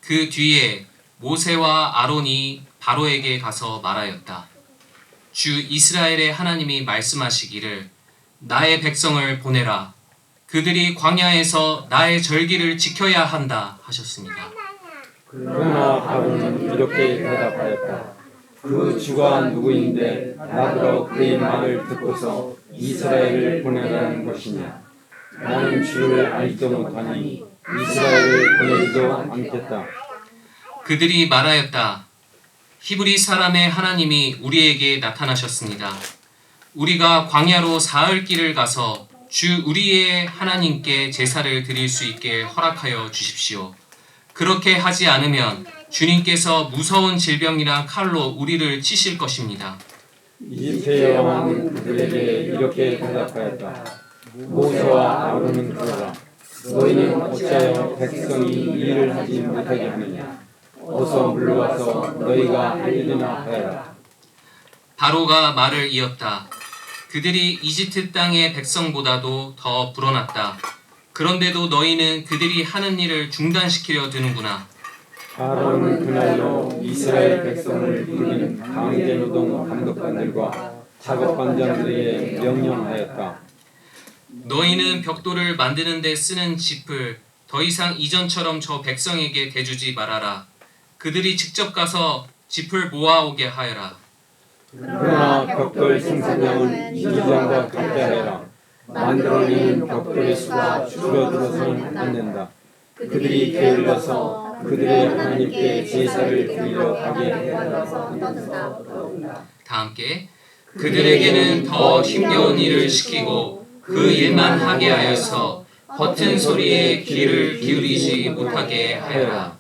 그 뒤에 모세와 아론이 바로에게 가서 말하였다. 주 이스라엘의 하나님이 말씀하시기를 나의 백성을 보내라. 그들이 광야에서 나의 절기를 지켜야 한다 하셨습니다. 그러나 바로는 이렇게 대답하였다. 그 주가 누구인데 나더러 그의 말을 듣고서 이스라엘을 보내라는 것이냐. 나는 주를 알지도 못하니 이스라엘을 보내지도 않겠다. 그들이 말하였다. 히브리 사람의 하나님이 우리에게 나타나셨습니다. 우리가 광야로 사흘 길을 가서 주 우리의 하나님께 제사를 드릴 수 있게 허락하여 주십시오. 그렇게 하지 않으면 주님께서 무서운 질병이나 칼로 우리를 치실 것입니다. 이집트 여왕은 그들에게 이렇게 대답하였다. 모세와 아론은 그러라. 너희는 어찌하여 백성이 일을 하지 못하게 하느냐. 어서 물러와서 너희가 할 일이나 하여라. 바로가 말을 이었다. 그들이 이집트 땅의 백성보다도 더 불어났다. 그런데도 너희는 그들이 하는 일을 중단시키려 드는구나. 바로는 그날로 이스라엘 백성을 부르는 강제노동 감독관들과 작업반장들에게 명령하였다. 너희는 벽돌을 만드는 데 쓰는 짚을 더 이상 이전처럼 저 백성에게 대주지 말아라. 그들이 직접 가서 짚을 모아오게 하여라. 그러나 벽돌 생산량을 2년과 같게하여라. 만들어내는 벽돌의 수가 줄어들어서는 안 된다. 그들이 게을러서 그들의 하나님께 제사를 드리러 가게 하여서 다 함께 그들에게는 더 힘겨운 일을 시키고 그 일만 하게 하여서 버튼 소리에 귀를 기울이지 못하게 하여라.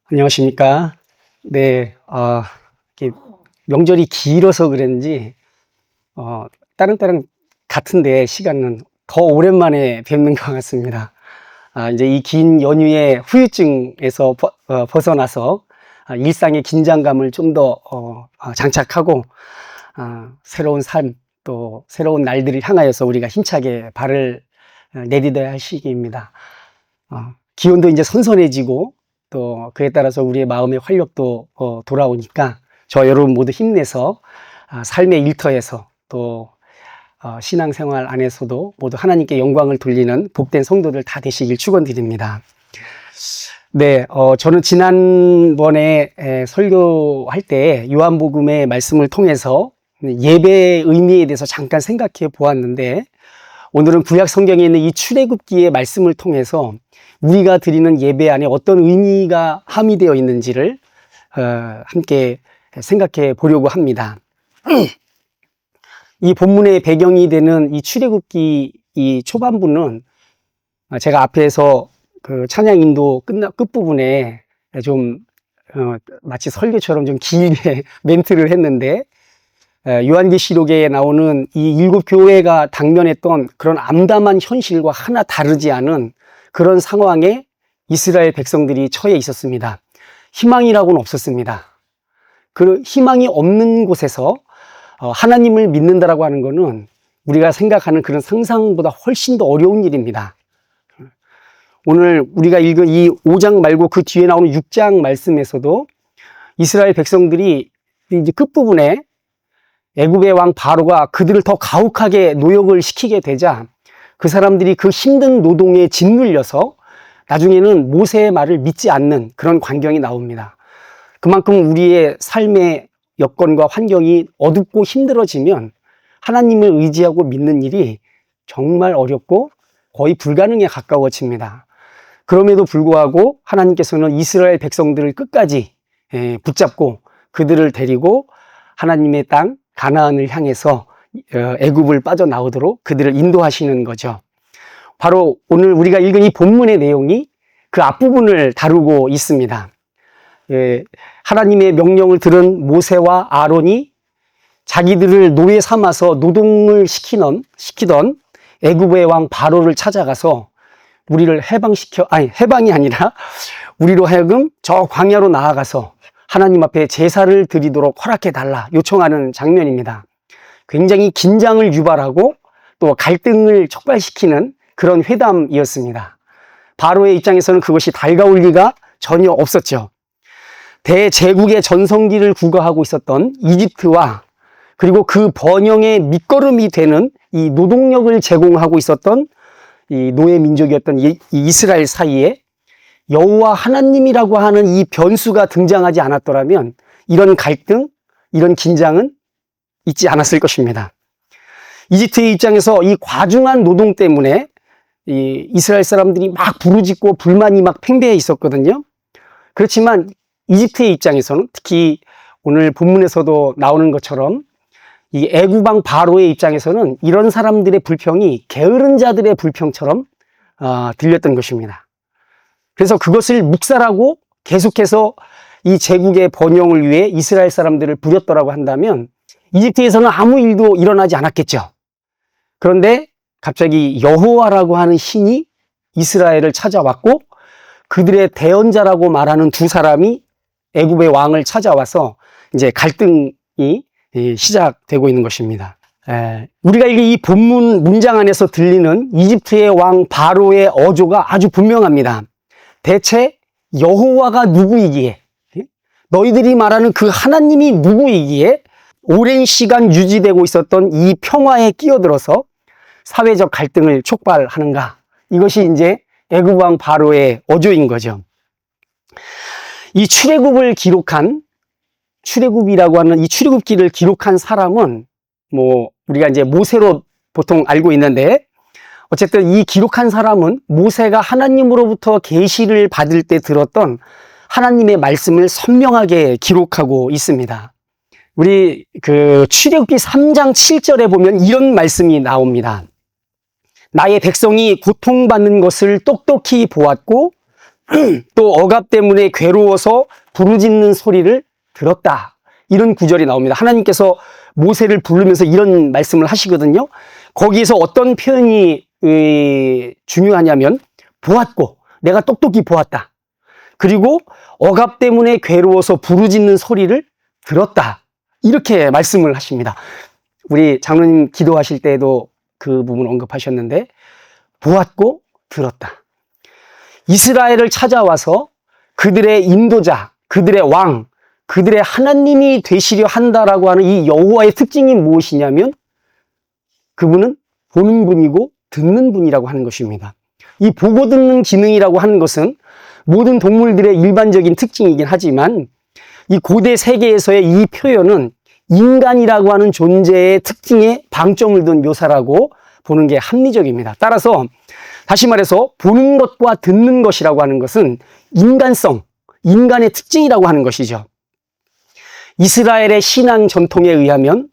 안녕하십니까. 네, 이렇게 명절이 길어서 그런지, 다른 때랑 같은데 시간은 더 오랜만에 뵙는 것 같습니다. 이제 이 긴 연휴의 후유증에서 벗어나서 일상의 긴장감을 좀 더 장착하고 새로운 삶 또 새로운 날들을 향하여서 우리가 힘차게 발을 내딛어야 할 시기입니다. 기온도 이제 선선해지고 또 그에 따라서 우리의 마음의 활력도 돌아오니까 저 여러분 모두 힘내서 삶의 일터에서 또 신앙생활 안에서도 모두 하나님께 영광을 돌리는 복된 성도들 다 되시길 축원드립니다. 네, 저는 지난번에 설교할 때 요한복음의 말씀을 통해서 예배의 의미에 대해서 잠깐 생각해 보았는데, 오늘은 구약 성경에 있는 이 출애굽기의 말씀을 통해서 우리가 드리는 예배 안에 어떤 의미가 함의되어 있는지를 함께 생각해 보려고 합니다. 이 본문의 배경이 되는 이 출애굽기 이 초반부는 제가 앞에서 그 찬양 인도 끝부분에 좀 마치 설교처럼 좀 길게 멘트를 했는데, 요한계시록에 나오는 이 7교회가 당면했던 그런 암담한 현실과 하나 다르지 않은 그런 상황에 이스라엘 백성들이 처해 있었습니다. 희망이라고는 없었습니다. 그 희망이 없는 곳에서 하나님을 믿는다라고 하는 것은 우리가 생각하는 그런 상상보다 훨씬 더 어려운 일입니다. 오늘 우리가 읽은 이 5장 말고 그 뒤에 나오는 6장 말씀에서도 이스라엘 백성들이 이제 끝부분에 애굽의 왕 바로가 그들을 더 가혹하게 노역을 시키게 되자 그 사람들이 그 힘든 노동에 짓눌려서 나중에는 모세의 말을 믿지 않는 그런 광경이 나옵니다. 그만큼 우리의 삶의 여건과 환경이 어둡고 힘들어지면 하나님을 의지하고 믿는 일이 정말 어렵고 거의 불가능에 가까워집니다. 그럼에도 불구하고 하나님께서는 이스라엘 백성들을 끝까지 붙잡고 그들을 데리고 하나님의 땅 가나안을 향해서 애굽을 빠져나오도록 그들을 인도하시는 거죠. 바로 오늘 우리가 읽은 이 본문의 내용이 그 앞부분을 다루고 있습니다. 하나님의 명령을 들은 모세와 아론이 자기들을 노예 삼아서 노동을 시키던 애굽의 왕 바로를 찾아가서 우리를 해방이 아니라 우리로 하여금 저 광야로 나아가서 하나님 앞에 제사를 드리도록 허락해달라 요청하는 장면입니다. 굉장히 긴장을 유발하고 또 갈등을 촉발시키는 그런 회담이었습니다. 바로의 입장에서는 그것이 달가울 리가 전혀 없었죠. 대제국의 전성기를 구가하고 있었던 이집트와 그리고 그 번영의 밑거름이 되는 이 노동력을 제공하고 있었던 이 노예 민족이었던 이 이스라엘 사이에 여호와 하나님이라고 하는 이 변수가 등장하지 않았더라면 이런 갈등, 이런 긴장은 있지 않았을 것입니다. 이집트의 입장에서 이 과중한 노동 때문에 이 이스라엘 사람들이 막 부르짖고 불만이 막 팽배해 있었거든요. 그렇지만 이집트의 입장에서는 특히 오늘 본문에서도 나오는 것처럼 이 애굽왕 바로의 입장에서는 이런 사람들의 불평이 게으른 자들의 불평처럼 들렸던 것입니다. 그래서 그것을 묵살하고 계속해서 이 제국의 번영을 위해 이스라엘 사람들을 부렸더라고 한다면 이집트에서는 아무 일도 일어나지 않았겠죠. 그런데 갑자기 여호와라고 하는 신이 이스라엘을 찾아왔고 그들의 대언자라고 말하는 두 사람이 애굽의 왕을 찾아와서 이제 갈등이 시작되고 있는 것입니다. 우리가 이 본문 문장 안에서 들리는 이집트의 왕 바로의 어조가 아주 분명합니다. 대체 여호와가 누구이기에, 너희들이 말하는 그 하나님이 누구이기에 오랜 시간 유지되고 있었던 이 평화에 끼어들어서 사회적 갈등을 촉발하는가? 이것이 이제 애굽 왕 바로의 어조인 거죠. 이 출애굽이라고 하는 이 출애굽기를 기록한 사람은 우리가 이제 모세로 보통 알고 있는데, 어쨌든 이 기록한 사람은 모세가 하나님으로부터 계시를 받을 때 들었던 하나님의 말씀을 선명하게 기록하고 있습니다. 우리 출애굽기 3장 7절에 보면 이런 말씀이 나옵니다. 나의 백성이 고통받는 것을 똑똑히 보았고 또 억압 때문에 괴로워서 부르짖는 소리를 들었다. 이런 구절이 나옵니다. 하나님께서 모세를 부르면서 이런 말씀을 하시거든요. 거기에서 어떤 표현이 중요하냐면 보았고, 내가 똑똑히 보았다. 그리고 억압 때문에 괴로워서 부르짖는 소리를 들었다. 이렇게 말씀을 하십니다. 우리 장로님 기도하실 때에도 그 부분 언급하셨는데 보았고 들었다. 이스라엘을 찾아와서 그들의 인도자, 그들의 왕, 그들의 하나님이 되시려 한다라고 하는 이 여호와의 특징이 무엇이냐면 그분은 보는 분이고 듣는 분이라고 하는 것입니다. 이 보고 듣는 기능이라고 하는 것은 모든 동물들의 일반적인 특징이긴 하지만 이 고대 세계에서의 이 표현은 인간이라고 하는 존재의 특징에 방점을 둔 묘사라고 보는 게 합리적입니다. 따라서 다시 말해서 보는 것과 듣는 것이라고 하는 것은 인간성, 인간의 특징이라고 하는 것이죠. 이스라엘의 신앙 전통에 의하면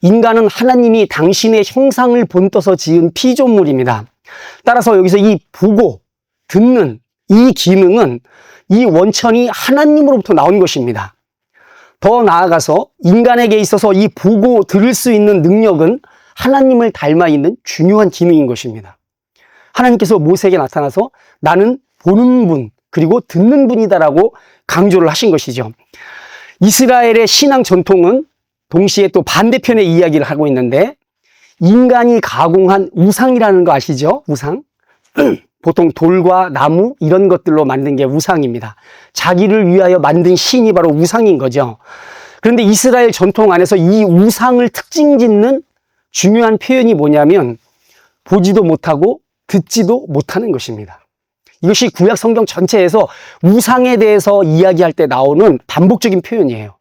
인간은 하나님이 당신의 형상을 본떠서 지은 피조물입니다. 따라서 여기서 이 보고, 듣는 이 기능은 이 원천이 하나님으로부터 나온 것입니다. 더 나아가서 인간에게 있어서 이 보고 들을 수 있는 능력은 하나님을 닮아 있는 중요한 기능인 것입니다. 하나님께서 모세에게 나타나서 나는 보는 분 그리고 듣는 분이다라고 강조를 하신 것이죠. 이스라엘의 신앙 전통은 동시에 또 반대편의 이야기를 하고 있는데 인간이 가공한 우상이라는 거 아시죠? 우상. 보통 돌과 나무 이런 것들로 만든 게 우상입니다. 자기를 위하여 만든 신이 바로 우상인 거죠. 그런데 이스라엘 전통 안에서 이 우상을 특징 짓는 중요한 표현이 뭐냐면 보지도 못하고 듣지도 못하는 것입니다. 이것이 구약 성경 전체에서 우상에 대해서 이야기할 때 나오는 반복적인 표현이에요.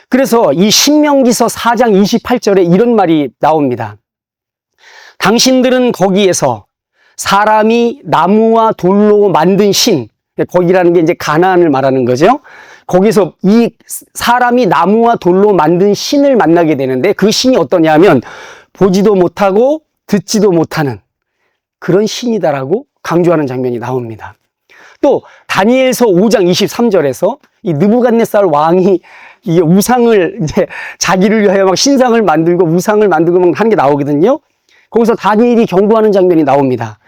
그래서 이 신명기서 4장 28절에 이런 말이 나옵니다. 당신들은 거기에서 사람이 나무와 돌로 만든 신, 거기라는 게 이제 가나안을 말하는 거죠. 거기서 이 사람이 나무와 돌로 만든 신을 만나게 되는데 그 신이 어떠냐면 보지도 못하고 듣지도 못하는 그런 신이다라고 강조하는 장면이 나옵니다. 또 다니엘서 5장 23절에서 이 느부갓네살 왕이 이 우상을 이제 자기를 위하여 막 신상을 만들고 우상을 만들고 막 하는 게 나오거든요. 거기서 다니엘이 경고하는 장면이 나옵니다.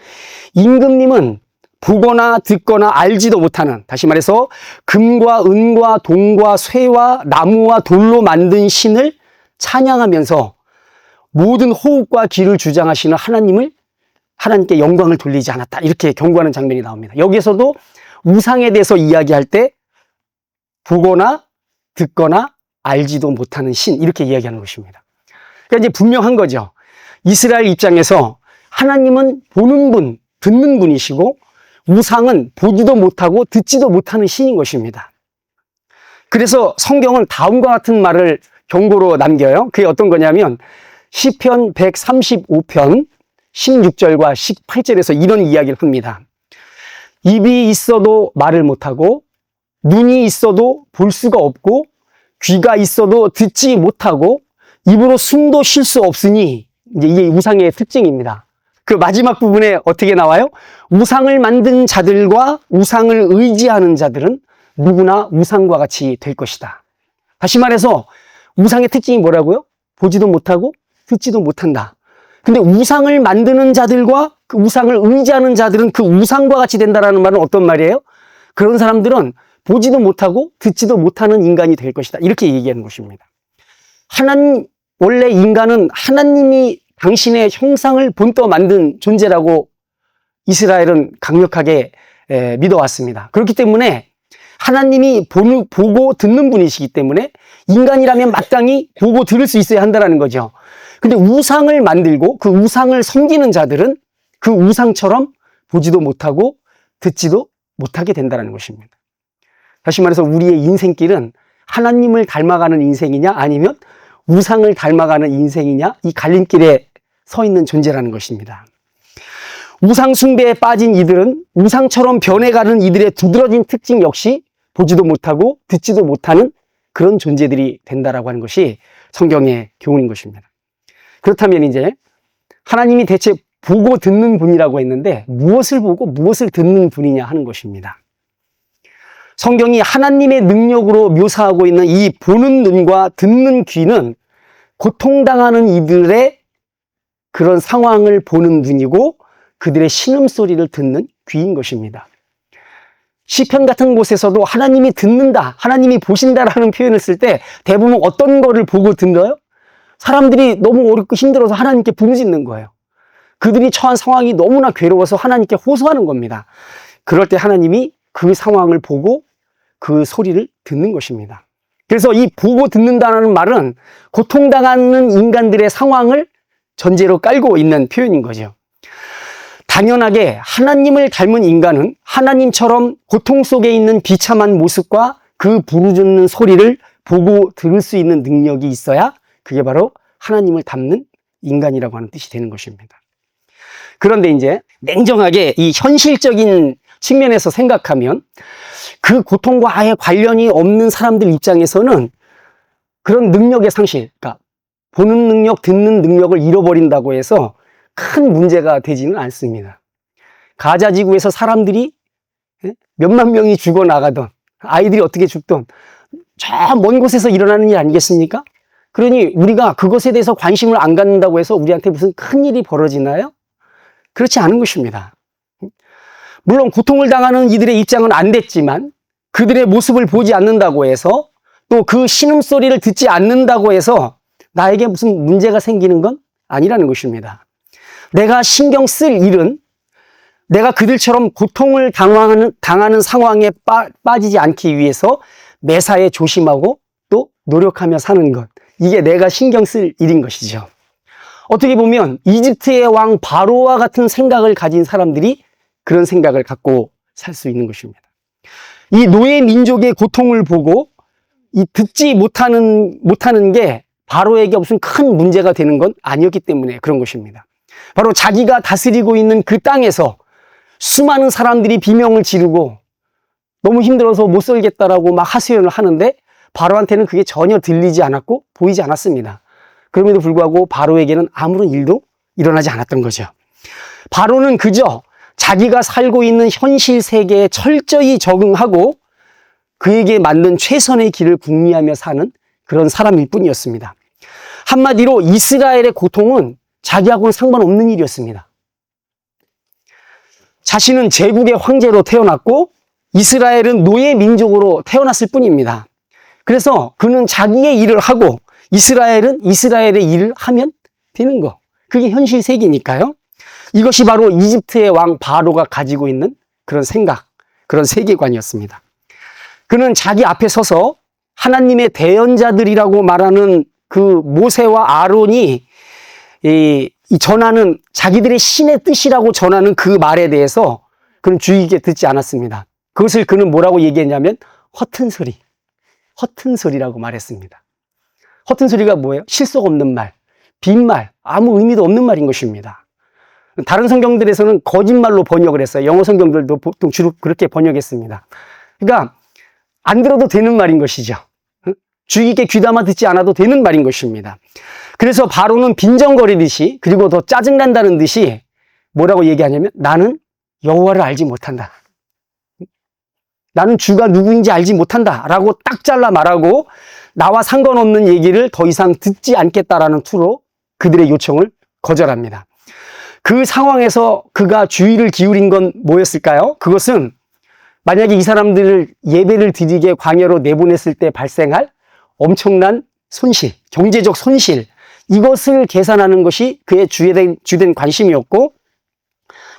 임금님은 보거나 듣거나 알지도 못하는, 다시 말해서 금과 은과 동과 쇠와 나무와 돌로 만든 신을 찬양하면서 모든 호흡과 기를 주장하시는 하나님께 영광을 돌리지 않았다. 이렇게 경고하는 장면이 나옵니다. 여기에서도 우상에 대해서 이야기할 때 보거나 듣거나 알지도 못하는 신, 이렇게 이야기하는 것입니다. 그러니까 이제 분명한 거죠. 이스라엘 입장에서 하나님은 보는 분, 듣는 분이시고 우상은 보지도 못하고 듣지도 못하는 신인 것입니다. 그래서 성경은 다음과 같은 말을 경고로 남겨요. 그게 어떤 거냐면 시편 135편 16절과 18절에서 이런 이야기를 합니다. 입이 있어도 말을 못하고 눈이 있어도 볼 수가 없고 귀가 있어도 듣지 못하고 입으로 숨도 쉴 수 없으니, 이제 이게 우상의 특징입니다. 그 마지막 부분에 어떻게 나와요? 우상을 만든 자들과 우상을 의지하는 자들은 누구나 우상과 같이 될 것이다. 다시 말해서 우상의 특징이 뭐라고요? 보지도 못하고 듣지도 못한다. 근데 우상을 만드는 자들과 그 우상을 의지하는 자들은 그 우상과 같이 된다라는 말은 어떤 말이에요? 그런 사람들은 보지도 못하고 듣지도 못하는 인간이 될 것이다. 이렇게 얘기하는 것입니다. 원래 인간은 하나님이 당신의 형상을 본떠 만든 존재라고 이스라엘은 강력하게 믿어왔습니다. 그렇기 때문에 하나님이 보고 듣는 분이시기 때문에 인간이라면 마땅히 보고 들을 수 있어야 한다는 거죠. 근데 우상을 만들고 그 우상을 섬기는 자들은 그 우상처럼 보지도 못하고 듣지도 못하게 된다는 것입니다. 다시 말해서 우리의 인생길은 하나님을 닮아가는 인생이냐 아니면 우상을 닮아가는 인생이냐, 이 갈림길에 서 있는 존재라는 것입니다. 우상 숭배에 빠진 이들은 우상처럼 변해가는 이들의 두드러진 특징 역시 보지도 못하고 듣지도 못하는 그런 존재들이 된다라고 하는 것이 성경의 교훈인 것입니다. 그렇다면 이제 하나님이 대체 보고 듣는 분이라고 했는데 무엇을 보고 무엇을 듣는 분이냐 하는 것입니다. 성경이 하나님의 능력으로 묘사하고 있는 이 보는 눈과 듣는 귀는 고통당하는 이들의 그런 상황을 보는 눈이고 그들의 신음소리를 듣는 귀인 것입니다. 시편 같은 곳에서도 하나님이 듣는다, 하나님이 보신다라는 표현을 쓸 때 대부분 어떤 거를 보고 듣나요? 사람들이 너무 어렵고 힘들어서 하나님께 부르짖는 거예요. 그들이 처한 상황이 너무나 괴로워서 하나님께 호소하는 겁니다. 그럴 때 하나님이 그 상황을 보고 그 소리를 듣는 것입니다. 그래서 이 보고 듣는다는 말은 고통당하는 인간들의 상황을 전제로 깔고 있는 표현인 거죠. 당연하게 하나님을 닮은 인간은 하나님처럼 고통 속에 있는 비참한 모습과 그 부르짖는 소리를 보고 들을 수 있는 능력이 있어야 그게 바로 하나님을 닮는 인간이라고 하는 뜻이 되는 것입니다. 그런데 이제 냉정하게 이 현실적인 측면에서 생각하면 그 고통과 아예 관련이 없는 사람들 입장에서는 그런 능력의 상실, 그러니까 보는 능력, 듣는 능력을 잃어버린다고 해서 큰 문제가 되지는 않습니다. 가자 지구에서 사람들이 몇만 명이 죽어나가던, 아이들이 어떻게 죽던 저 먼 곳에서 일어나는 일 아니겠습니까? 그러니 우리가 그것에 대해서 관심을 안 갖는다고 해서 우리한테 무슨 큰 일이 벌어지나요? 그렇지 않은 것입니다. 물론 고통을 당하는 이들의 입장은 안 됐지만 그들의 모습을 보지 않는다고 해서 또 그 신음소리를 듣지 않는다고 해서 나에게 무슨 문제가 생기는 건 아니라는 것입니다. 내가 신경 쓸 일은 내가 그들처럼 고통을 당하는 상황에 빠지지 않기 위해서 매사에 조심하고 또 노력하며 사는 것. 이게 내가 신경 쓸 일인 것이죠. 어떻게 보면 이집트의 왕 바로와 같은 생각을 가진 사람들이 그런 생각을 갖고 살 수 있는 것입니다. 이 노예 민족의 고통을 보고 이 듣지 못하는 게 바로에게 무슨 큰 문제가 되는 건 아니었기 때문에 그런 것입니다. 바로 자기가 다스리고 있는 그 땅에서 수많은 사람들이 비명을 지르고 너무 힘들어서 못 살겠다라고 막 하소연을 하는데 바로한테는 그게 전혀 들리지 않았고 보이지 않았습니다. 그럼에도 불구하고 바로에게는 아무런 일도 일어나지 않았던 거죠. 바로는 그저 자기가 살고 있는 현실 세계에 철저히 적응하고 그에게 맞는 최선의 길을 궁리하며 사는 그런 사람일 뿐이었습니다. 한마디로 이스라엘의 고통은 자기하고는 상관없는 일이었습니다. 자신은 제국의 황제로 태어났고 이스라엘은 노예 민족으로 태어났을 뿐입니다. 그래서 그는 자기의 일을 하고 이스라엘은 이스라엘의 일을 하면 되는 거. 그게 현실 세계니까요. 이것이 바로 이집트의 왕 바로가 가지고 있는 그런 생각, 그런 세계관이었습니다. 그는 자기 앞에 서서 하나님의 대언자들이라고 말하는 그 모세와 아론이 이 전하는 자기들의 신의 뜻이라고 전하는 그 말에 대해서 그는 주의 깊게 듣지 않았습니다. 그것을 그는 뭐라고 얘기했냐면 허튼 소리, 허튼 소리라고 말했습니다. 허튼 소리가 뭐예요? 실속 없는 말, 빈말, 아무 의미도 없는 말인 것입니다. 다른 성경들에서는 거짓말로 번역을 했어요. 영어 성경들도 보통 주로 그렇게 번역했습니다. 그러니까 안 들어도 되는 말인 것이죠. 주의 깊게 귀담아 듣지 않아도 되는 말인 것입니다. 그래서 바로는 빈정거리듯이, 그리고 더 짜증난다는 듯이 뭐라고 얘기하냐면 나는 여호와를 알지 못한다. 나는 주가 누구인지 알지 못한다 라고 딱 잘라 말하고 나와 상관없는 얘기를 더 이상 듣지 않겠다라는 투로 그들의 요청을 거절합니다. 그 상황에서 그가 주의를 기울인 건 뭐였을까요? 그것은 만약에 이 사람들을 예배를 드리게 광야로 내보냈을 때 발생할 엄청난 손실, 경제적 손실, 이것을 계산하는 것이 그의 주된 관심이었고,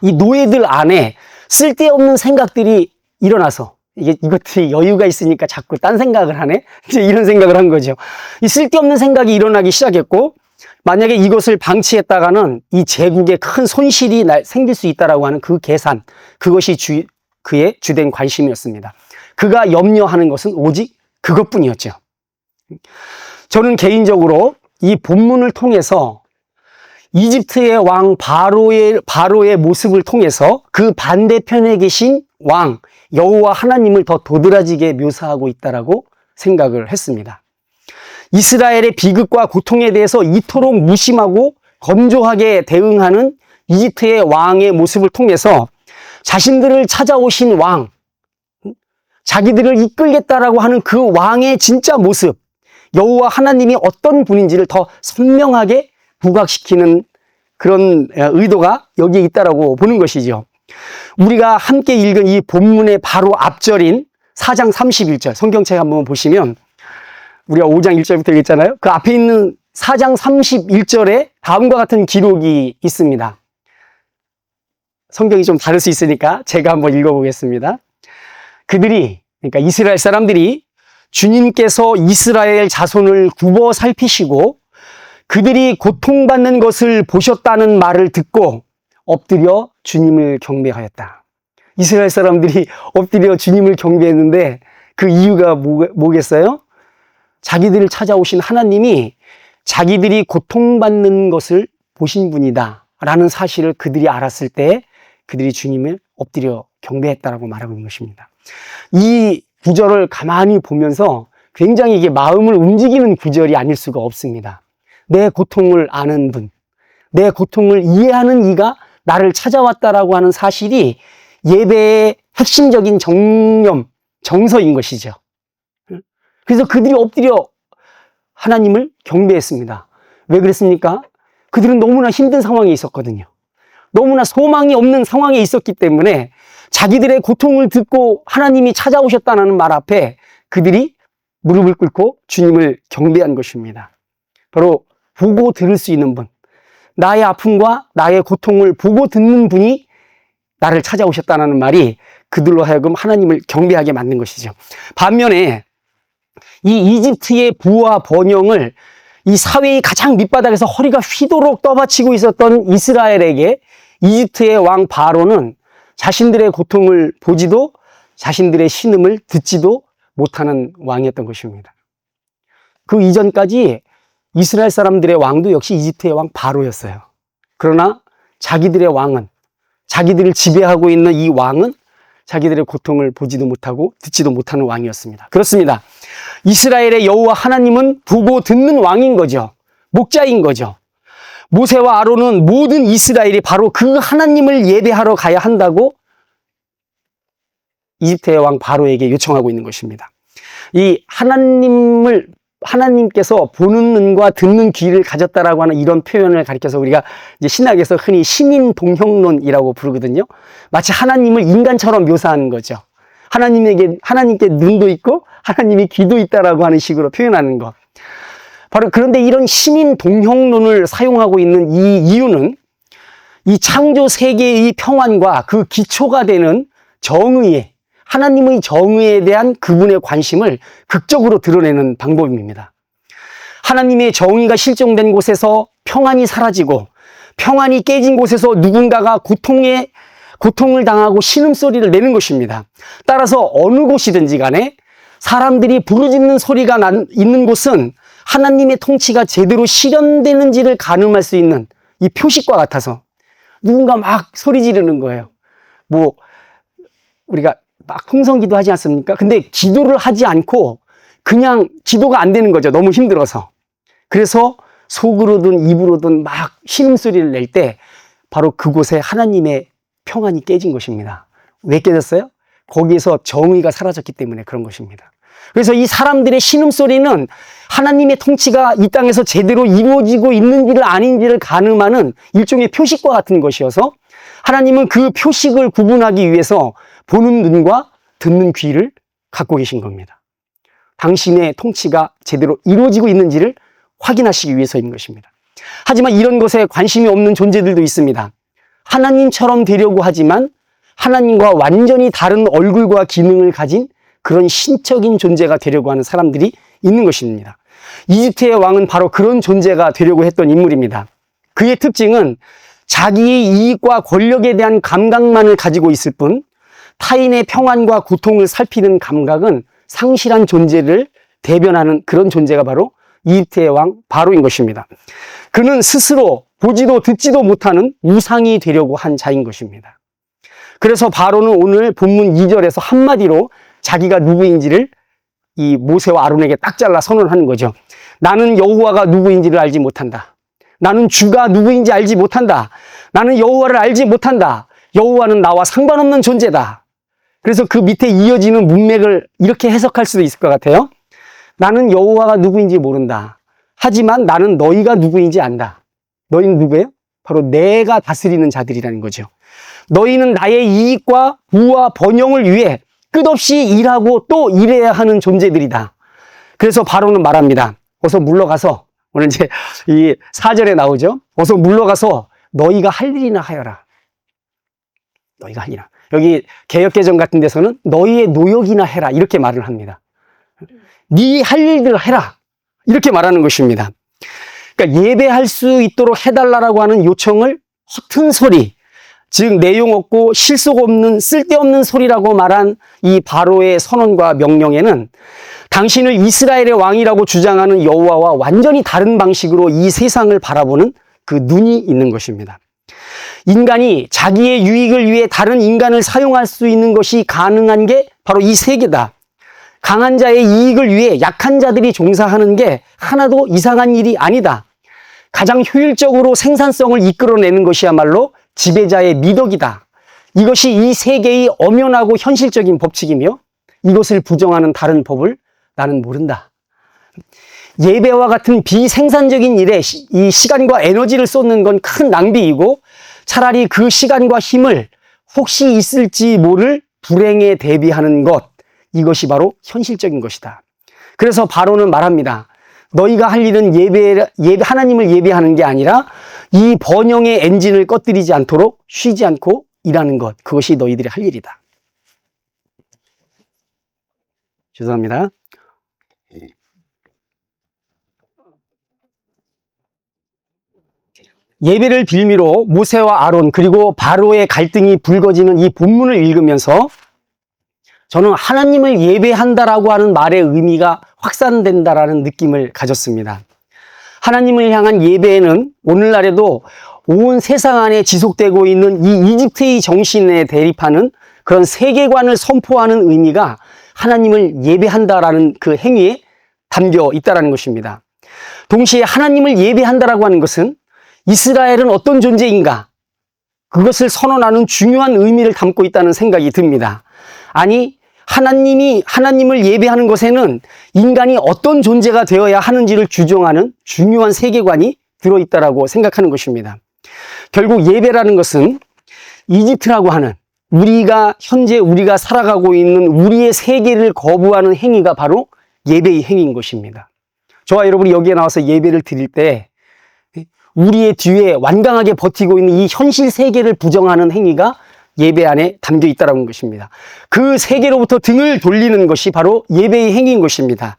이 노예들 안에 쓸데없는 생각들이 일어나서 이것들이 여유가 있으니까 자꾸 딴 생각을 하네? 이제 이런 생각을 한 거죠. 이 쓸데없는 생각이 일어나기 시작했고, 만약에 이것을 방치했다가는 이 제국에 큰 손실이 생길 수 있다라고 하는 그 계산, 그것이 그의 주된 관심이었습니다. 그가 염려하는 것은 오직 그것뿐이었죠. 저는 개인적으로 이 본문을 통해서 이집트의 왕 바로의 모습을 통해서 그 반대편에 계신 왕 여호와 하나님을 더 도드라지게 묘사하고 있다라고 생각을 했습니다. 이스라엘의 비극과 고통에 대해서 이토록 무심하고 건조하게 대응하는 이집트의 왕의 모습을 통해서 자신들을 찾아오신 왕, 자기들을 이끌겠다라고 하는 그 왕의 진짜 모습, 여호와 하나님이 어떤 분인지를 더 선명하게 부각시키는 그런 의도가 여기에 있다라고 보는 것이죠. 우리가 함께 읽은 이 본문의 바로 앞절인 4장 31절 성경책 한번 보시면 우리가 5장 1절부터 읽었잖아요. 그 앞에 있는 4장 31절에 다음과 같은 기록이 있습니다. 성경이 좀 다를 수 있으니까 제가 한번 읽어보겠습니다. 그러니까 이스라엘 사람들이 주님께서 이스라엘 자손을 굽어 살피시고 그들이 고통받는 것을 보셨다는 말을 듣고 엎드려 주님을 경배하였다. 이스라엘 사람들이 엎드려 주님을 경배했는데 그 이유가 뭐겠어요? 자기들을 찾아오신 하나님이 자기들이 고통받는 것을 보신 분이다 라는 사실을 그들이 알았을 때 그들이 주님을 엎드려 경배했다라고 말하고 있는 것입니다. 이 구절을 가만히 보면서 굉장히 이게 마음을 움직이는 구절이 아닐 수가 없습니다. 내 고통을 아는 분, 내 고통을 이해하는 이가 나를 찾아왔다라고 하는 사실이 예배의 핵심적인 정서인 것이죠. 그래서 그들이 엎드려 하나님을 경배했습니다. 왜 그랬습니까? 그들은 너무나 힘든 상황에 있었거든요. 너무나 소망이 없는 상황에 있었기 때문에 자기들의 고통을 듣고 하나님이 찾아오셨다는 말 앞에 그들이 무릎을 꿇고 주님을 경배한 것입니다. 바로 보고 들을 수 있는 분, 나의 아픔과 나의 고통을 보고 듣는 분이 나를 찾아오셨다는 말이 그들로 하여금 하나님을 경배하게 만든 것이죠. 반면에 이 이집트의 부와 번영을 이 사회의 가장 밑바닥에서 허리가 휘도록 떠받치고 있었던 이스라엘에게 이집트의 왕 바로는 자신들의 고통을 보지도 자신들의 신음을 듣지도 못하는 왕이었던 것입니다. 그 이전까지 이스라엘 사람들의 왕도 역시 이집트의 왕 바로였어요. 그러나 자기들의 왕은, 자기들을 지배하고 있는 이 왕은 자기들의 고통을 보지도 못하고 듣지도 못하는 왕이었습니다. 그렇습니다. 이스라엘의 여호와 하나님은 보고 듣는 왕인 거죠. 목자인 거죠. 모세와 아론은 모든 이스라엘이 바로 그 하나님을 예배하러 가야 한다고 이집트의 왕 바로에게 요청하고 있는 것입니다. 이 하나님께서 보는 눈과 듣는 귀를 가졌다라고 하는 이런 표현을 가리켜서 우리가 이제 신학에서 흔히 신인 동형론이라고 부르거든요. 마치 하나님을 인간처럼 묘사하는 거죠. 하나님께 눈도 있고 하나님이 귀도 있다라고 하는 식으로 표현하는 것. 바로 그런데 이런 신인 동형론을 사용하고 있는 이 이유는 이 창조 세계의 평안과 그 기초가 되는 정의에 하나님의 정의에 대한 그분의 관심을 극적으로 드러내는 방법입니다. 하나님의 정의가 실종된 곳에서 평안이 사라지고 평안이 깨진 곳에서 누군가가 고통을 당하고 신음소리를 내는 것입니다. 따라서 어느 곳이든지 간에 사람들이 부르짖는 소리가 있는 곳은 하나님의 통치가 제대로 실현되는지를 가늠할 수 있는 이 표식과 같아서 누군가 막 소리 지르는 거예요. 뭐 우리가 막 통성기도 하지 않습니까? 근데 기도를 하지 않고 그냥 기도가 안 되는 거죠. 너무 힘들어서. 그래서 속으로든 입으로든 막 신음소리를 낼 때 바로 그곳에 하나님의 평안이 깨진 것입니다. 왜 깨졌어요? 거기에서 정의가 사라졌기 때문에 그런 것입니다. 그래서 이 사람들의 신음소리는 하나님의 통치가 이 땅에서 제대로 이루어지고 있는지를 아닌지를 가늠하는 일종의 표식과 같은 것이어서 하나님은 그 표식을 구분하기 위해서 보는 눈과 듣는 귀를 갖고 계신 겁니다. 당신의 통치가 제대로 이루어지고 있는지를 확인하시기 위해서인 것입니다. 하지만 이런 것에 관심이 없는 존재들도 있습니다. 하나님처럼 되려고 하지만 하나님과 완전히 다른 얼굴과 기능을 가진 그런 신적인 존재가 되려고 하는 사람들이 있는 것입니다. 이집트의 왕은 바로 그런 존재가 되려고 했던 인물입니다. 그의 특징은 자기의 이익과 권력에 대한 감각만을 가지고 있을 뿐 타인의 평안과 고통을 살피는 감각은 상실한 존재를 대변하는 그런 존재가 바로 이집트의 왕 바로인 것입니다. 그는 스스로 보지도 듣지도 못하는 우상이 되려고 한 자인 것입니다. 그래서 바로는 오늘 본문 2절에서 한마디로 자기가 누구인지를 이 모세와 아론에게 딱 잘라 선언하는 거죠. 나는 여호와가 누구인지를 알지 못한다. 나는 주가 누구인지 알지 못한다. 나는 여호와를 알지 못한다. 여호와는 나와 상관없는 존재다. 그래서 그 밑에 이어지는 문맥을 이렇게 해석할 수도 있을 것 같아요. 나는 여호와가 누구인지 모른다. 하지만 나는 너희가 누구인지 안다. 너희는 누구예요? 바로 내가 다스리는 자들이라는 거죠. 너희는 나의 이익과 부와 번영을 위해 끝없이 일하고 또 일해야 하는 존재들이다. 그래서 바로는 말합니다. 어서 물러가서, 오늘 이제 이 4절에 나오죠. 어서 물러가서 너희가 할 일이나 하여라. 너희가 할 일이나. 여기 개역개정 같은 데서는 너희의 노역이나 해라. 이렇게 말을 합니다. 네 할 일들을 해라. 이렇게 말하는 것입니다. 그러니까 예배할 수 있도록 해달라고 하는 요청을 허튼 소리, 즉 내용 없고 실속 없는 쓸데없는 소리라고 말한 이 바로의 선언과 명령에는 당신을 이스라엘의 왕이라고 주장하는 여호와와 완전히 다른 방식으로 이 세상을 바라보는 그 눈이 있는 것입니다. 인간이 자기의 유익을 위해 다른 인간을 사용할 수 있는 것이 가능한 게 바로 이 세계다. 강한 자의 이익을 위해 약한 자들이 종사하는 게 하나도 이상한 일이 아니다. 가장 효율적으로 생산성을 이끌어내는 것이야말로 지배자의 미덕이다. 이것이 이 세계의 엄연하고 현실적인 법칙이며 이것을 부정하는 다른 법을 나는 모른다. 예배와 같은 비생산적인 일에 이 시간과 에너지를 쏟는 건 큰 낭비이고 차라리 그 시간과 힘을 혹시 있을지 모를 불행에 대비하는 것, 이것이 바로 현실적인 것이다. 그래서 바로는 말합니다. 너희가 할 일은 하나님을 예배하는 게 아니라 이 번영의 엔진을 꺼뜨리지 않도록 쉬지 않고 일하는 것, 그것이 너희들이 할 일이다. 죄송합니다. 예배를 빌미로 모세와 아론 그리고 바로의 갈등이 불거지는 이 본문을 읽으면서 저는 하나님을 예배한다라고 하는 말의 의미가 확산된다라는 느낌을 가졌습니다. 하나님을 향한 예배에는 오늘날에도 온 세상 안에 지속되고 있는 이 이집트의 정신에 대립하는 그런 세계관을 선포하는 의미가 하나님을 예배한다라는 그 행위에 담겨 있다라는 것입니다. 동시에 하나님을 예배한다라고 하는 것은 이스라엘은 어떤 존재인가? 그것을 선언하는 중요한 의미를 담고 있다는 생각이 듭니다. 아니, 하나님을 예배하는 것에는 인간이 어떤 존재가 되어야 하는지를 규정하는 중요한 세계관이 들어있다라고 생각하는 것입니다. 결국 예배라는 것은 이집트라고 하는 현재 우리가 살아가고 있는 우리의 세계를 거부하는 행위가 바로 예배의 행위인 것입니다. 저와 여러분이 여기에 나와서 예배를 드릴 때 우리의 뒤에 완강하게 버티고 있는 이 현실 세계를 부정하는 행위가 예배 안에 담겨 있다는 것입니다. 그 세계로부터 등을 돌리는 것이 바로 예배의 행위인 것입니다.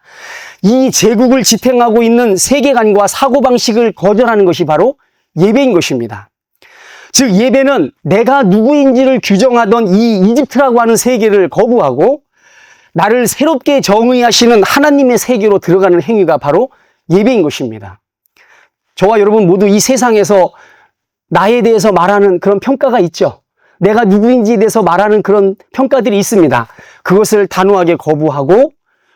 이 제국을 지탱하고 있는 세계관과 사고방식을 거절하는 것이 바로 예배인 것입니다. 즉 예배는 내가 누구인지를 규정하던 이 이집트라고 하는 세계를 거부하고 나를 새롭게 정의하시는 하나님의 세계로 들어가는 행위가 바로 예배인 것입니다. 저와 여러분 모두 이 세상에서 나에 대해서 말하는 그런 평가가 있죠. 내가 누구인지에 대해서 말하는 그런 평가들이 있습니다. 그것을 단호하게 거부하고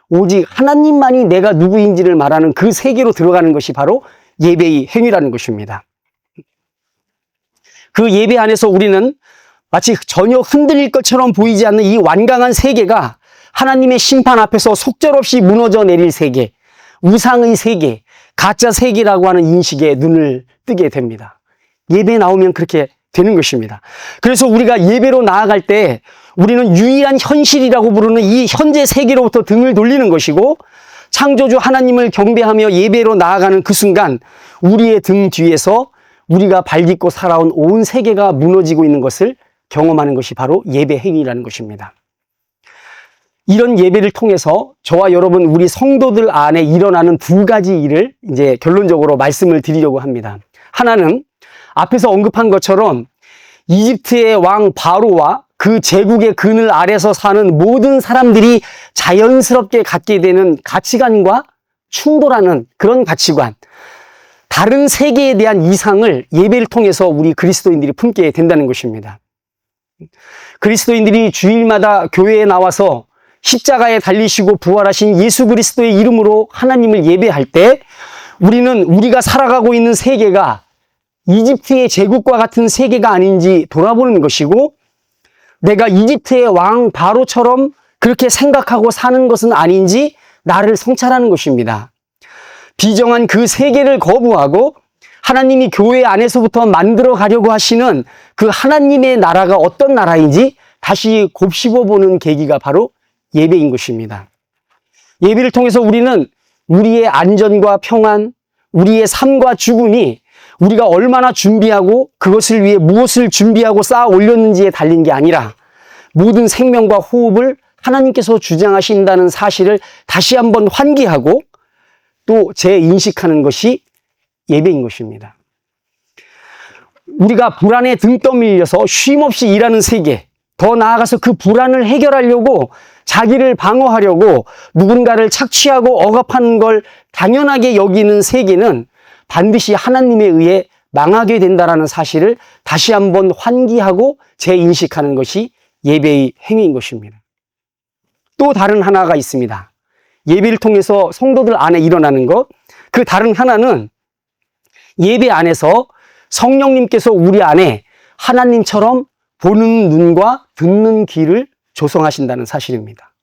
오직 하나님만이 내가 누구인지를 말하는 그 세계로 들어가는 것이 바로 예배의 행위라는 것입니다. 그 예배 안에서 우리는 마치 전혀 흔들릴 것처럼 보이지 않는 이 완강한 세계가 하나님의 심판 앞에서 속절없이 무너져 내릴 세계, 우상의 세계, 가짜 세계라고 하는 인식에 눈을 뜨게 됩니다. 예배에 나오면 그렇게 되는 것입니다. 그래서 우리가 예배로 나아갈 때 우리는 유일한 현실이라고 부르는 이 현재 세계로부터 등을 돌리는 것이고 창조주 하나님을 경배하며 예배로 나아가는 그 순간 우리의 등 뒤에서 우리가 발딛고 살아온 온 세계가 무너지고 있는 것을 경험하는 것이 바로 예배 행위라는 것입니다. 이런 예배를 통해서 저와 여러분 우리 성도들 안에 일어나는 두 가지 일을 이제 결론적으로 말씀을 드리려고 합니다. 하나는 앞에서 언급한 것처럼 이집트의 왕 바로와 그 제국의 그늘 아래서 사는 모든 사람들이 자연스럽게 갖게 되는 가치관과 충돌하는 그런 가치관, 다른 세계에 대한 이상을 예배를 통해서 우리 그리스도인들이 품게 된다는 것입니다. 그리스도인들이 주일마다 교회에 나와서 십자가에 달리시고 부활하신 예수 그리스도의 이름으로 하나님을 예배할 때 우리는 우리가 살아가고 있는 세계가 이집트의 제국과 같은 세계가 아닌지 돌아보는 것이고 내가 이집트의 왕 바로처럼 그렇게 생각하고 사는 것은 아닌지 나를 성찰하는 것입니다. 비정한 그 세계를 거부하고 하나님이 교회 안에서부터 만들어 가려고 하시는 그 하나님의 나라가 어떤 나라인지 다시 곱씹어보는 계기가 바로 예배인 것입니다. 예배를 통해서 우리는 우리의 안전과 평안, 우리의 삶과 죽음이 우리가 얼마나 준비하고 그것을 위해 무엇을 준비하고 쌓아 올렸는지에 달린 게 아니라 모든 생명과 호흡을 하나님께서 주장하신다는 사실을 다시 한번 환기하고 또 재인식하는 것이 예배인 것입니다. 우리가 불안에 등 떠밀려서 쉼없이 일하는 세계, 더 나아가서 그 불안을 해결하려고 자기를 방어하려고 누군가를 착취하고 억압하는 걸 당연하게 여기는 세계는 반드시 하나님에 의해 망하게 된다는 사실을 다시 한번 환기하고 재인식하는 것이 예배의 행위인 것입니다. 또 다른 하나가 있습니다. 예배를 통해서 성도들 안에 일어나는 것, 그 다른 하나는 예배 안에서 성령님께서 우리 안에 하나님처럼 보는 눈과 듣는 귀를 조성하신다는 사실입니다.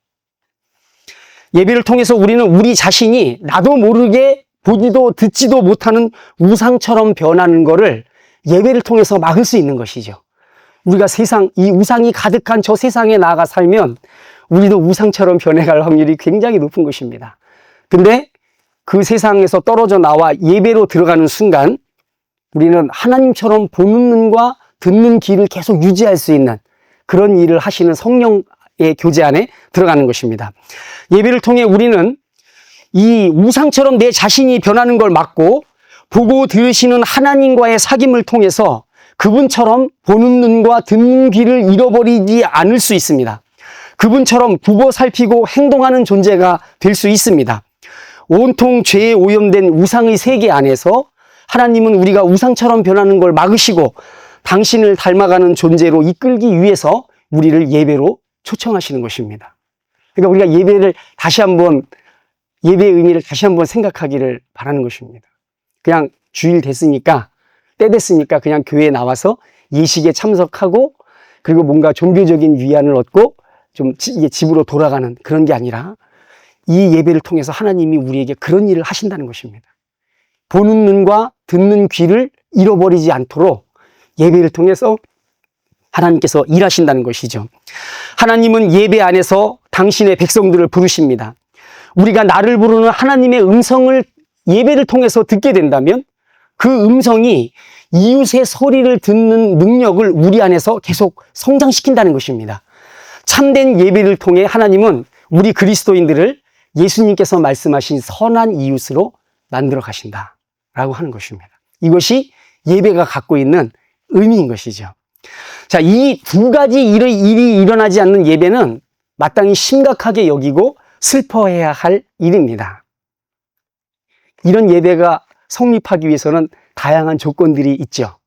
예배를 통해서 우리는 우리 자신이 나도 모르게 보지도 듣지도 못하는 우상처럼 변하는 것을 예배를 통해서 막을 수 있는 것이죠. 우리가 이 우상이 가득한 저 세상에 나아가 살면 우리도 우상처럼 변해갈 확률이 굉장히 높은 것입니다. 근데 그 세상에서 떨어져 나와 예배로 들어가는 순간 우리는 하나님처럼 보는 눈과 듣는 귀를 계속 유지할 수 있는 그런 일을 하시는 성령의 교제 안에 들어가는 것입니다. 예배를 통해 우리는 이 우상처럼 내 자신이 변하는 걸 막고 보고 들으시는 하나님과의 사귐을 통해서 그분처럼 보는 눈과 듣는 귀를 잃어버리지 않을 수 있습니다. 그분처럼 굽어 살피고 행동하는 존재가 될 수 있습니다. 온통 죄에 오염된 우상의 세계 안에서 하나님은 우리가 우상처럼 변하는 걸 막으시고 당신을 닮아가는 존재로 이끌기 위해서 우리를 예배로 초청하시는 것입니다. 그러니까 우리가 예배의 의미를 다시 한번 생각하기를 바라는 것입니다. 그냥 주일 됐으니까, 때 됐으니까 그냥 교회에 나와서 예식에 참석하고 그리고 뭔가 종교적인 위안을 얻고 좀 집으로 돌아가는 그런 게 아니라 이 예배를 통해서 하나님이 우리에게 그런 일을 하신다는 것입니다. 보는 눈과 듣는 귀를 잃어버리지 않도록 예배를 통해서 하나님께서 일하신다는 것이죠. 하나님은 예배 안에서 당신의 백성들을 부르십니다. 우리가 나를 부르는 하나님의 음성을 예배를 통해서 듣게 된다면 그 음성이 이웃의 소리를 듣는 능력을 우리 안에서 계속 성장시킨다는 것입니다. 참된 예배를 통해 하나님은 우리 그리스도인들을 예수님께서 말씀하신 선한 이웃으로 만들어 가신다라고 하는 것입니다. 이것이 예배가 갖고 있는 의미인 것이죠. 자, 이 두 가지 일이 일어나지 않는 예배는 마땅히 심각하게 여기고 슬퍼해야 할 일입니다. 이런 예배가 성립하기 위해서는 다양한 조건들이 있죠.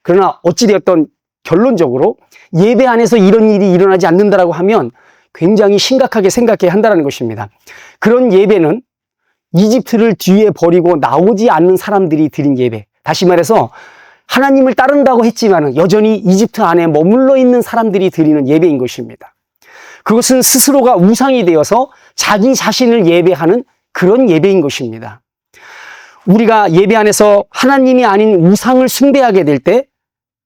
그러나 어찌되었던 결론적으로 예배 안에서 이런 일이 일어나지 않는다라고 하면 굉장히 심각하게 생각해야 한다는 것입니다. 그런 예배는 이집트를 뒤에 버리고 나오지 않는 사람들이 드린 예배. 다시 말해서 하나님을 따른다고 했지만 여전히 이집트 안에 머물러 있는 사람들이 드리는 예배인 것입니다. 그것은 스스로가 우상이 되어서 자기 자신을 예배하는 그런 예배인 것입니다. 우리가 예배 안에서 하나님이 아닌 우상을 숭배하게 될 때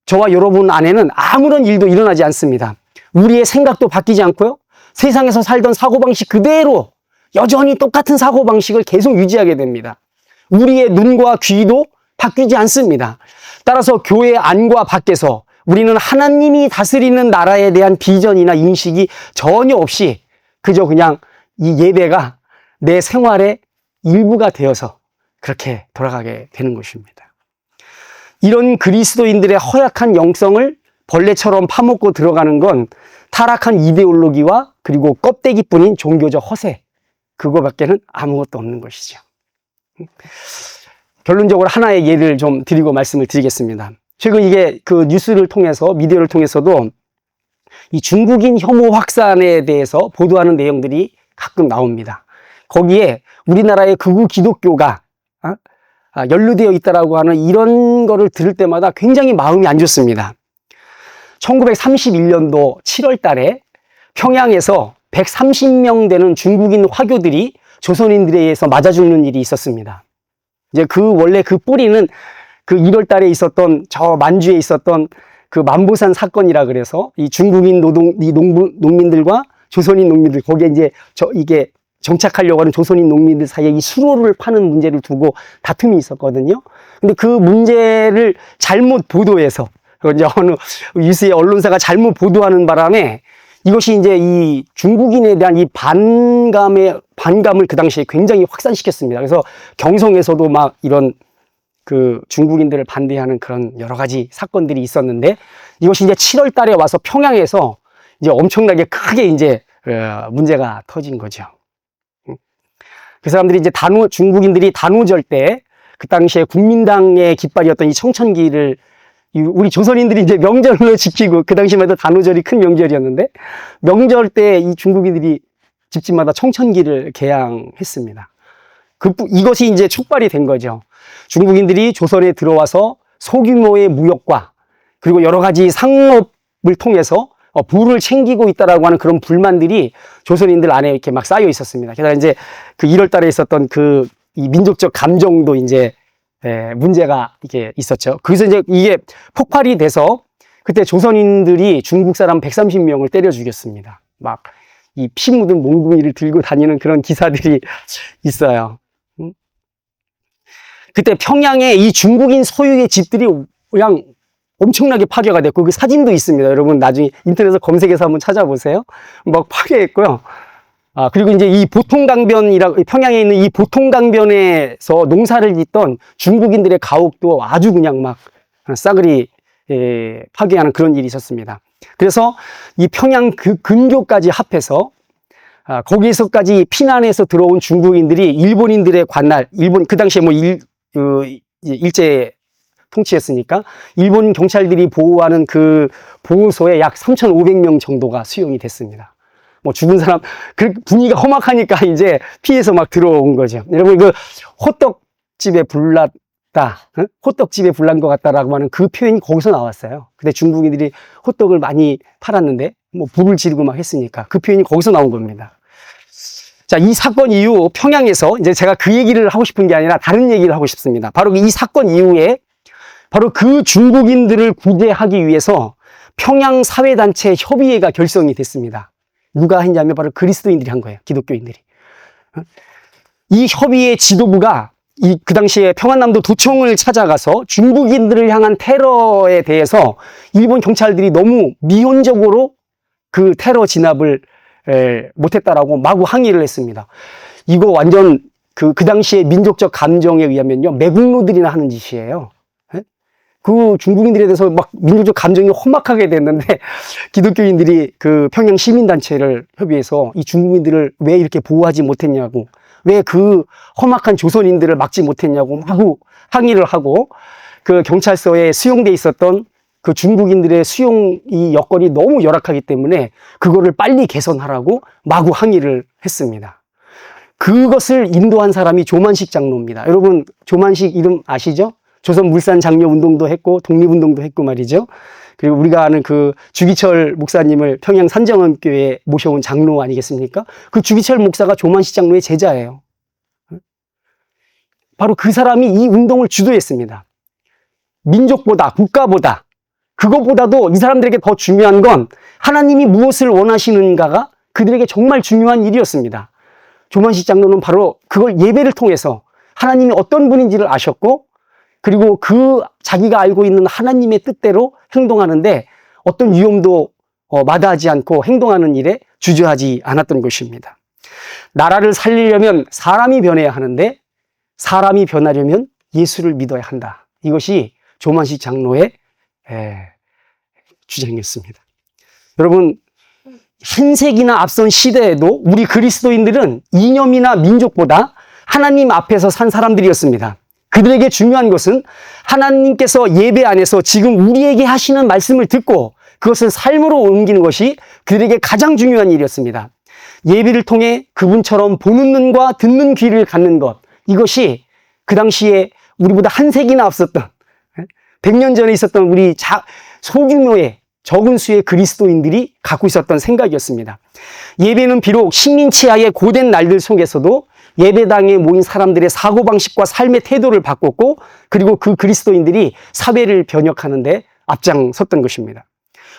저와 여러분 안에는 아무런 일도 일어나지 않습니다. 우리의 생각도 바뀌지 않고요. 세상에서 살던 사고방식 그대로 여전히 똑같은 사고방식을 계속 유지하게 됩니다. 우리의 눈과 귀도 바뀌지 않습니다. 따라서 교회 안과 밖에서 우리는 하나님이 다스리는 나라에 대한 비전이나 인식이 전혀 없이 그저 그냥 이 예배가 내 생활의 일부가 되어서 그렇게 돌아가게 되는 것입니다. 이런 그리스도인들의 허약한 영성을 벌레처럼 파먹고 들어가는 건 타락한 이데올로기와 그리고 껍데기뿐인 종교적 허세, 그거밖에는 아무것도 없는 것이죠. 결론적으로 하나의 예를 좀 드리고 말씀을 드리겠습니다. 최근 이게 그 뉴스를 통해서, 미디어를 통해서도 이 중국인 혐오 확산에 대해서 보도하는 내용들이 가끔 나옵니다. 거기에 우리나라의 극우 기독교가 연루되어 있다라고 하는 이런 거를 들을 때마다 굉장히 마음이 안 좋습니다. 1931년도 7월 달에 평양에서 130명 되는 중국인 화교들이 조선인들에 의해서 맞아 죽는 일이 있었습니다. 이제 원래 그 뿌리는 그 1월 달에 있었던 저 만주에 있었던 그 만보산 사건이라 그래서 이 중국인 농민들과 조선인 농민들, 거기에 이제 이게 정착하려고 하는 조선인 농민들 사이에 이 수로를 파는 문제를 두고 다툼이 있었거든요. 근데 그 문제를 잘못 보도해서, 이제 어느 유수의 언론사가 잘못 보도하는 바람에 이것이 이제 이 중국인에 대한 이 반감을 그 당시에 굉장히 확산시켰습니다. 그래서 경성에서도 막 이런 그 중국인들을 반대하는 그런 여러 가지 사건들이 있었는데 이것이 이제 7월 달에 와서 평양에서 이제 엄청나게 크게 이제 문제가 터진 거죠. 그 사람들이 이제 중국인들이 단오절 때 그 당시에 국민당의 깃발이었던 이 청천기를 우리 조선인들이 이제 명절로 지키고, 그 당시만 해도 단오절이 큰 명절이었는데 명절 때 이 중국인들이 집집마다 청천기를 개양했습니다. 이것이 이제 촉발이 된 거죠. 중국인들이 조선에 들어와서 소규모의 무역과 그리고 여러 가지 상업을 통해서 부를 챙기고 있다라고 하는 그런 불만들이 조선인들 안에 이렇게 막 쌓여 있었습니다. 게다가 이제 그 1월 달에 있었던 이 민족적 감정도 이제 문제가 이게 있었죠. 그래서 이제 이게 폭발이 돼서 그때 조선인들이 중국 사람 130명을 때려 죽였습니다. 막 이 피 묻은 몽둥이를 들고 다니는 그런 기사들이 있어요. 그때 평양에 이 중국인 소유의 집들이 그냥 엄청나게 파괴가 됐고, 그 사진도 있습니다. 여러분 나중에 인터넷에서 검색해서 한번 찾아보세요. 막 파괴했고요. 그리고 이제 이 평양에 있는 이 보통강변에서 농사를 짓던 중국인들의 가옥도 아주 그냥 막 싸그리 파괴하는 그런 일이 있었습니다. 그래서 이 평양 근교까지 합해서 거기에서까지 피난해서 들어온 중국인들이 일본인들의 관할, 그 당시에 뭐 일제 통치했으니까 일본 경찰들이 보호하는 그 보호소에 약 3,500명 정도가 수용이 됐습니다. 뭐 죽은 사람, 그 분위기가 험악하니까 이제 피해서 막 들어온 거죠. 여러분, 그 호떡집에 불났다, 호떡집에 불난 것 같다라고 하는 그 표현이 거기서 나왔어요. 근데 중국인들이 호떡을 많이 팔았는데 뭐 불을 지르고 막 했으니까 그 표현이 거기서 나온 겁니다. 자, 이 사건 이후 평양에서 이제 제가 그 얘기를 하고 싶은 게 아니라 다른 얘기를 하고 싶습니다. 바로 이 사건 이후에 바로 그 중국인들을 구제하기 위해서 평양 사회단체 협의회가 결성이 됐습니다. 누가 했냐면 바로 그리스도인들이 한 거예요. 기독교인들이. 이 협의회 지도부가 그 당시에 평안남도 도청을 찾아가서 중국인들을 향한 테러에 대해서 일본 경찰들이 너무 미온적으로 그 테러 진압을 못했다라고 마구 항의를 했습니다. 이거 완전 그 당시에 민족적 감정에 의하면요, 매국노들이나 하는 짓이에요. 그 중국인들에 대해서 막 민족적 감정이 험악하게 됐는데, 기독교인들이 그 평양 시민단체를 협의해서 이 중국인들을 왜 이렇게 보호하지 못했냐고, 왜 그 험악한 조선인들을 막지 못했냐고 마구 항의를 하고, 그 경찰서에 수용돼 있었던 그 중국인들의 수용 이 여건이 너무 열악하기 때문에 그거를 빨리 개선하라고 마구 항의를 했습니다. 그것을 인도한 사람이 조만식 장로입니다. 여러분, 조만식 이름 아시죠? 조선 물산 장려 운동도 했고 독립운동도 했고 말이죠. 그리고 우리가 아는 그 주기철 목사님을 평양 산정음교회에 모셔온 장로 아니겠습니까? 그 주기철 목사가 조만식 장로의 제자예요. 바로 그 사람이 이 운동을 주도했습니다. 민족보다, 국가보다, 그것보다도 이 사람들에게 더 중요한 건 하나님이 무엇을 원하시는가가 그들에게 정말 중요한 일이었습니다. 조만식 장로는 바로 그걸 예배를 통해서 하나님이 어떤 분인지를 아셨고, 그리고 그 자기가 알고 있는 하나님의 뜻대로 행동하는데 어떤 위험도 마다하지 않고 행동하는 일에 주저하지 않았던 것입니다. 나라를 살리려면 사람이 변해야 하는데 사람이 변하려면 예수를 믿어야 한다. 이것이 조만식 장로의 주장이었습니다. 여러분, 한 세기나 앞선 시대에도 우리 그리스도인들은 이념이나 민족보다 하나님 앞에서 산 사람들이었습니다. 그들에게 중요한 것은 하나님께서 예배 안에서 지금 우리에게 하시는 말씀을 듣고 그것을 삶으로 옮기는 것이 그들에게 가장 중요한 일이었습니다. 예배를 통해 그분처럼 보는 눈과 듣는 귀를 갖는 것, 이것이 그 당시에 우리보다 한 세기나 앞섰던 100년 전에 있었던 우리 소규모의 적은 수의 그리스도인들이 갖고 있었던 생각이었습니다. 예배는 비록 식민치하의 고된 날들 속에서도 예배당에 모인 사람들의 사고방식과 삶의 태도를 바꿨고, 그리고 그 그리스도인들이 사회를 변혁하는데 앞장섰던 것입니다.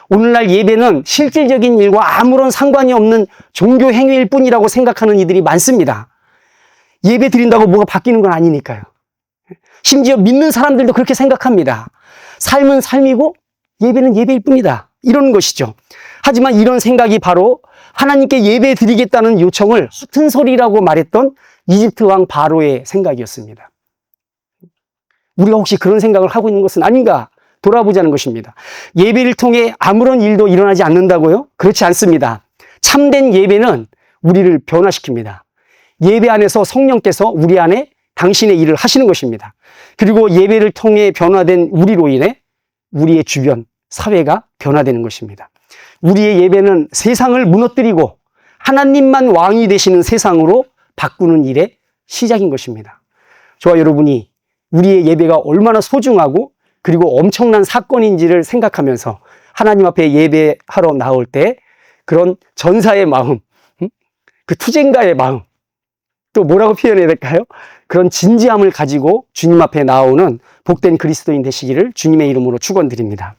오늘날 예배는 실질적인 일과 아무런 상관이 없는 종교 행위일 뿐이라고 생각하는 이들이 많습니다. 예배 드린다고 뭐가 바뀌는 건 아니니까요. 심지어 믿는 사람들도 그렇게 생각합니다. 삶은 삶이고 예배는 예배일 뿐이다, 이러는 것이죠. 하지만 이런 생각이 바로 하나님께 예배 드리겠다는 요청을 허튼 소리라고 말했던 이집트 왕 바로의 생각이었습니다. 우리가 혹시 그런 생각을 하고 있는 것은 아닌가 돌아보자는 것입니다. 예배를 통해 아무런 일도 일어나지 않는다고요? 그렇지 않습니다. 참된 예배는 우리를 변화시킵니다. 예배 안에서 성령께서 우리 안에 당신의 일을 하시는 것입니다. 그리고 예배를 통해 변화된 우리로 인해 우리의 주변, 사회가 변화되는 것입니다. 우리의 예배는 세상을 무너뜨리고 하나님만 왕이 되시는 세상으로 바꾸는 일의 시작인 것입니다. 저와 여러분이 우리의 예배가 얼마나 소중하고 그리고 엄청난 사건인지를 생각하면서 하나님 앞에 예배하러 나올 때 그런 전사의 마음, 그 투쟁가의 마음, 또 뭐라고 표현해야 될까요? 그런 진지함을 가지고 주님 앞에 나오는 복된 그리스도인 되시기를 주님의 이름으로 축원드립니다.